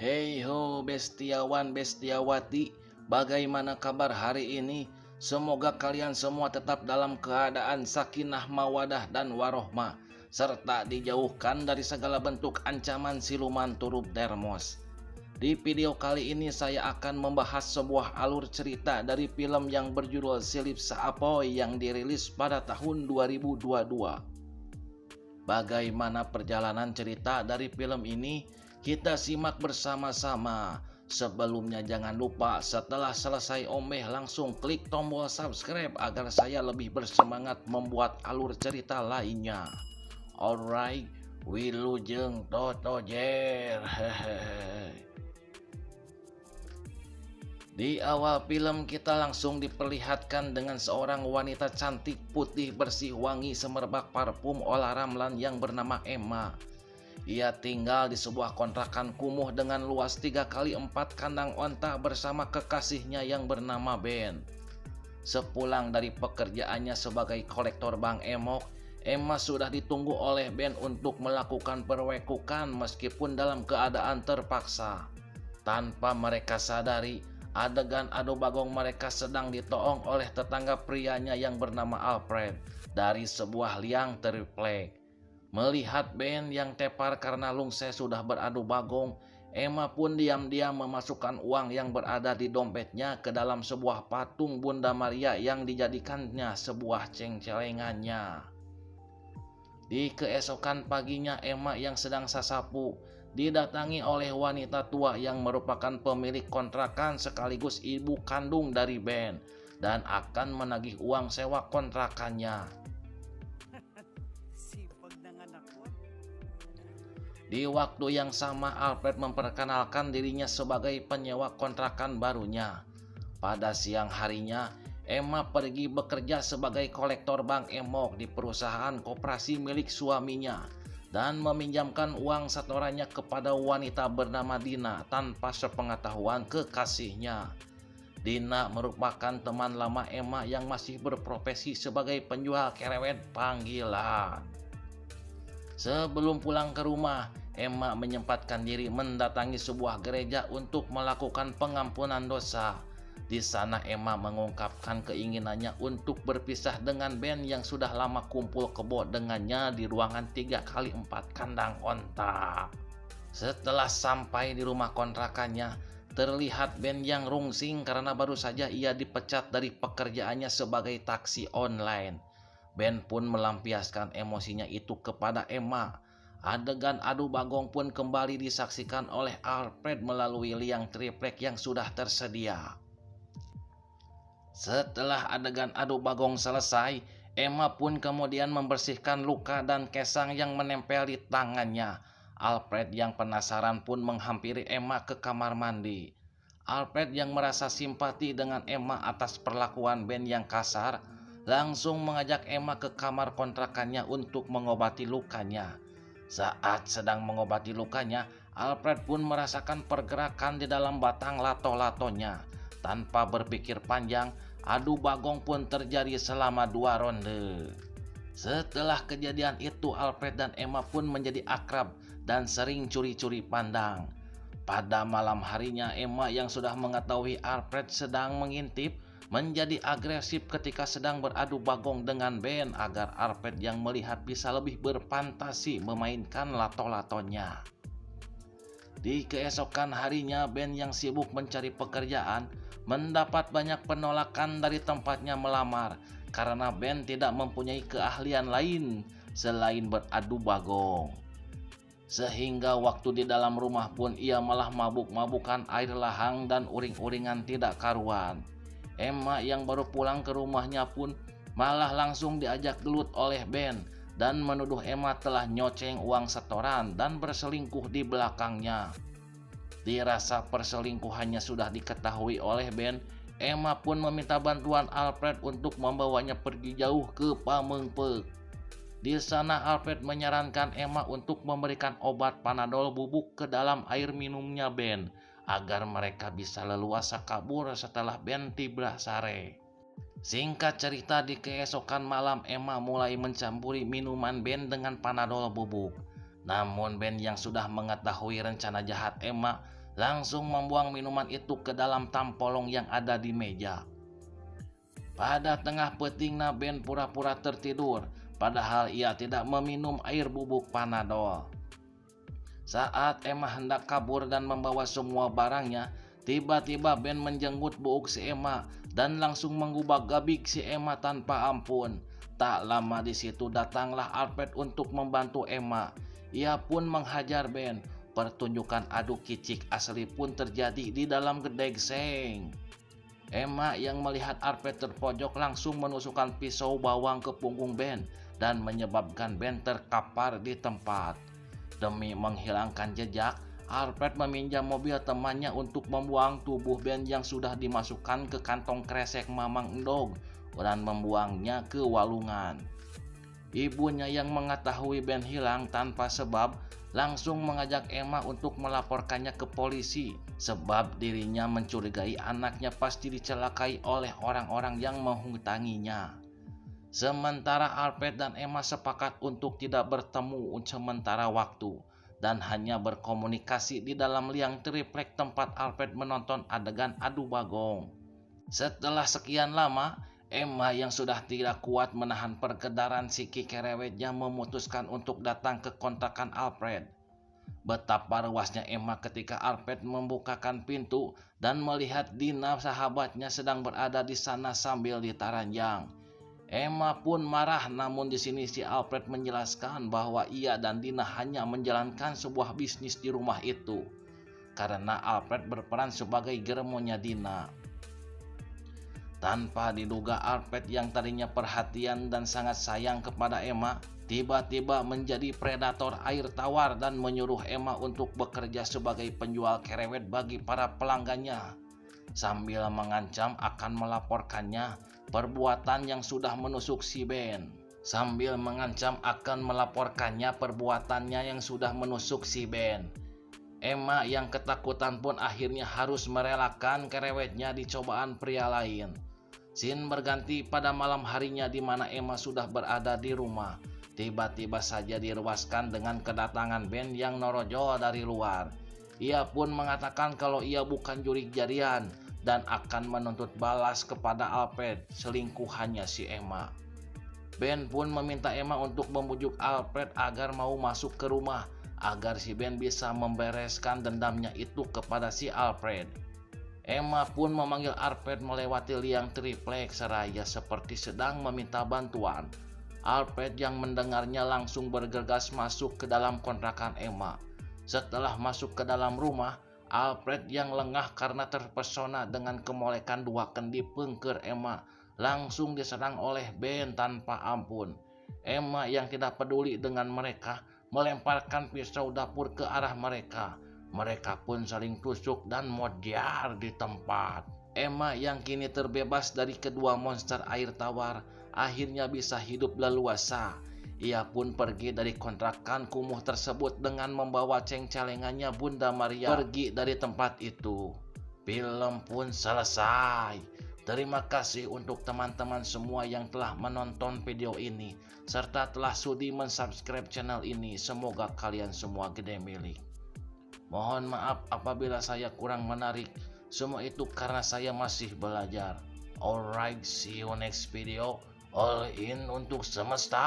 Hey ho bestiawan bestiawati, bagaimana kabar hari ini? Semoga kalian semua tetap dalam keadaan sakinah mawadah dan warohmah, serta dijauhkan dari segala bentuk ancaman siluman turub dermos. Di video kali ini saya akan membahas sebuah alur cerita dari film yang berjudul Silip Saapoy yang dirilis pada tahun 2022. Bagaimana perjalanan cerita dari film ini? Kita simak bersama-sama. Sebelumnya jangan lupa setelah selesai omeh langsung klik tombol subscribe agar saya lebih bersemangat membuat alur cerita lainnya. Alright, wilujeng totojer. Di awal film kita langsung diperlihatkan dengan seorang wanita cantik putih bersih wangi semerbak parfum Ola Ramlan yang bernama Emma. Ia tinggal di sebuah kontrakan kumuh dengan luas 3x4 kandang onta bersama kekasihnya yang bernama Ben. Sepulang dari pekerjaannya sebagai kolektor Bank Emok, Emma sudah ditunggu oleh Ben untuk melakukan perwekukan meskipun dalam keadaan terpaksa. Tanpa mereka sadari, adegan adu bagong mereka sedang ditoong oleh tetangga prianya yang bernama Alfred dari sebuah liang triplek. Melihat Ben yang tepar karena lungse sudah beradu bagong, Emma pun diam-diam memasukkan uang yang berada di dompetnya ke dalam sebuah patung Bunda Maria yang dijadikannya sebuah cengcelengannya. Di keesokan paginya, Emma yang sedang sasapu didatangi oleh wanita tua yang merupakan pemilik kontrakan sekaligus ibu kandung dari Ben dan akan menagih uang sewa kontrakannya. Di waktu yang sama, Alfred memperkenalkan dirinya sebagai penyewa kontrakan barunya. Pada siang harinya, Emma pergi bekerja sebagai kolektor Bank Emok di perusahaan koperasi milik suaminya dan meminjamkan uang setorannya kepada wanita bernama Dina tanpa sepengetahuan kekasihnya. Dina merupakan teman lama Emma yang masih berprofesi sebagai penjual kerewet panggilan. Sebelum pulang ke rumah, Emma menyempatkan diri mendatangi sebuah gereja untuk melakukan pengampunan dosa. Di sana Emma mengungkapkan keinginannya untuk berpisah dengan Ben yang sudah lama kumpul kebo dengannya di ruangan 3x4 kandang onta. Setelah sampai di rumah kontrakannya, terlihat Ben yang rungsing karena baru saja ia dipecat dari pekerjaannya sebagai taksi online. Ben pun melampiaskan emosinya itu kepada Emma. Adegan adu bagong pun kembali disaksikan oleh Alfred melalui liang triplek yang sudah tersedia. Setelah adegan adu bagong selesai, Emma pun kemudian membersihkan luka dan kesang yang menempel di tangannya. Alfred yang penasaran pun menghampiri Emma ke kamar mandi. Alfred yang merasa simpati dengan Emma atas perlakuan Ben yang kasar, langsung mengajak Emma ke kamar kontrakannya untuk mengobati lukanya. Saat sedang mengobati lukanya, Alfred pun merasakan pergerakan di dalam batang lato-latonya. Tanpa berpikir panjang, adu bagong pun terjadi selama 2 ronde. Setelah kejadian itu, Alfred dan Emma pun menjadi akrab dan sering curi-curi pandang. Pada malam harinya, Emma yang sudah mengetahui Alfred sedang mengintip, menjadi agresif ketika sedang beradu bagong dengan Ben agar Alfred yang melihat bisa lebih berfantasi memainkan lato-latonya. Di keesokan harinya, Ben yang sibuk mencari pekerjaan mendapat banyak penolakan dari tempatnya melamar karena Ben tidak mempunyai keahlian lain selain beradu bagong. Sehingga waktu di dalam rumah pun ia malah mabuk-mabukan air lahang dan uring-uringan tidak karuan. Emma yang baru pulang ke rumahnya pun malah langsung diajak gelut oleh Ben dan menuduh Emma telah nyoceng uang setoran dan berselingkuh di belakangnya. Dirasa perselingkuhannya sudah diketahui oleh Ben, Emma pun meminta bantuan Alfred untuk membawanya pergi jauh ke Pamengpeuk. Di sana Alfred menyarankan Emma untuk memberikan obat Panadol bubuk ke dalam air minumnya Ben agar mereka bisa leluasa kabur setelah Ben tiba sare. Singkat cerita, di keesokan malam Emma mulai mencampuri minuman Ben dengan Panadol bubuk. Namun Ben yang sudah mengetahui rencana jahat Emma langsung membuang minuman itu ke dalam tampolong yang ada di meja. Pada tengah petingna Ben pura-pura tertidur, padahal ia tidak meminum air bubuk Panadol. Saat Emma hendak kabur dan membawa semua barangnya, tiba-tiba Ben menjenggut buuk si Emma dan langsung menggubak-gabik si Emma tanpa ampun. Tak lama di situ datanglah Alfred untuk membantu Emma. Ia pun menghajar Ben. Pertunjukan adu kicik asli pun terjadi di dalam gedeg seng. Emma yang melihat Alfred terpojok langsung menusukkan pisau bawang ke punggung Ben dan menyebabkan Ben terkapar di tempat. Demi menghilangkan jejak, Alfred meminjam mobil temannya untuk membuang tubuh Ben yang sudah dimasukkan ke kantong kresek Mamang Endog dan membuangnya ke walungan. Ibunya yang mengetahui Ben hilang tanpa sebab langsung mengajak Emma untuk melaporkannya ke polisi sebab dirinya mencurigai anaknya pasti dicelakai oleh orang-orang yang menghutanginya. Sementara Alfred dan Emma sepakat untuk tidak bertemu sementara waktu dan hanya berkomunikasi di dalam liang triplek tempat Alfred menonton adegan adu bagong. Setelah sekian lama, Emma yang sudah tidak kuat menahan pergedaran psikik kerewetnya memutuskan untuk datang ke kontrakan Alfred. Betapa ruasnya Emma ketika Alfred membukakan pintu dan melihat Dina sahabatnya sedang berada di sana sambil ditaranjang. Emma pun marah, namun di sini si Alfred menjelaskan bahwa ia dan Dina hanya menjalankan sebuah bisnis di rumah itu karena Alfred berperan sebagai geremonya Dina. Tanpa diduga Alfred yang tadinya perhatian dan sangat sayang kepada Emma, tiba-tiba menjadi predator air tawar dan menyuruh Emma untuk bekerja sebagai penjual kerewet bagi para pelanggannya, sambil mengancam akan melaporkannya perbuatan yang sudah menusuk si Ben. Emma yang ketakutan pun akhirnya harus merelakan kerewetnya di cobaan pria lain. Scene berganti pada malam harinya di mana Emma sudah berada di rumah. Tiba-tiba saja diruaskan dengan kedatangan Ben yang norojol dari luar. Ia pun mengatakan kalau ia bukan jurik jarian dan akan menuntut balas kepada Alfred, selingkuhannya si Emma. Ben pun meminta Emma untuk membujuk Alfred agar mau masuk ke rumah agar si Ben bisa membereskan dendamnya itu kepada si Alfred. Emma pun memanggil Alfred melewati liang triplek seraya seperti sedang meminta bantuan. Alfred yang mendengarnya langsung bergegas masuk ke dalam kontrakan Emma. Setelah masuk ke dalam rumah, Alfred yang lengah karena terpesona dengan kemolekan dua kendi pengker Emma langsung diserang oleh Ben tanpa ampun. Emma yang tidak peduli dengan mereka melemparkan pisau dapur ke arah mereka. Mereka pun saling tusuk dan modiar di tempat. Emma yang kini terbebas dari kedua monster air tawar akhirnya bisa hidup leluasa. Ia pun pergi dari kontrakan kumuh tersebut dengan membawa ceng-celengannya Bunda Maria pergi dari tempat itu. Film pun selesai. Terima kasih untuk teman-teman semua yang telah menonton video ini serta telah sudi mensubscribe channel ini. Semoga kalian semua gede milik. Mohon maaf apabila saya kurang menarik. Semua itu karena saya masih belajar. Alright, see you next video. All in untuk semesta.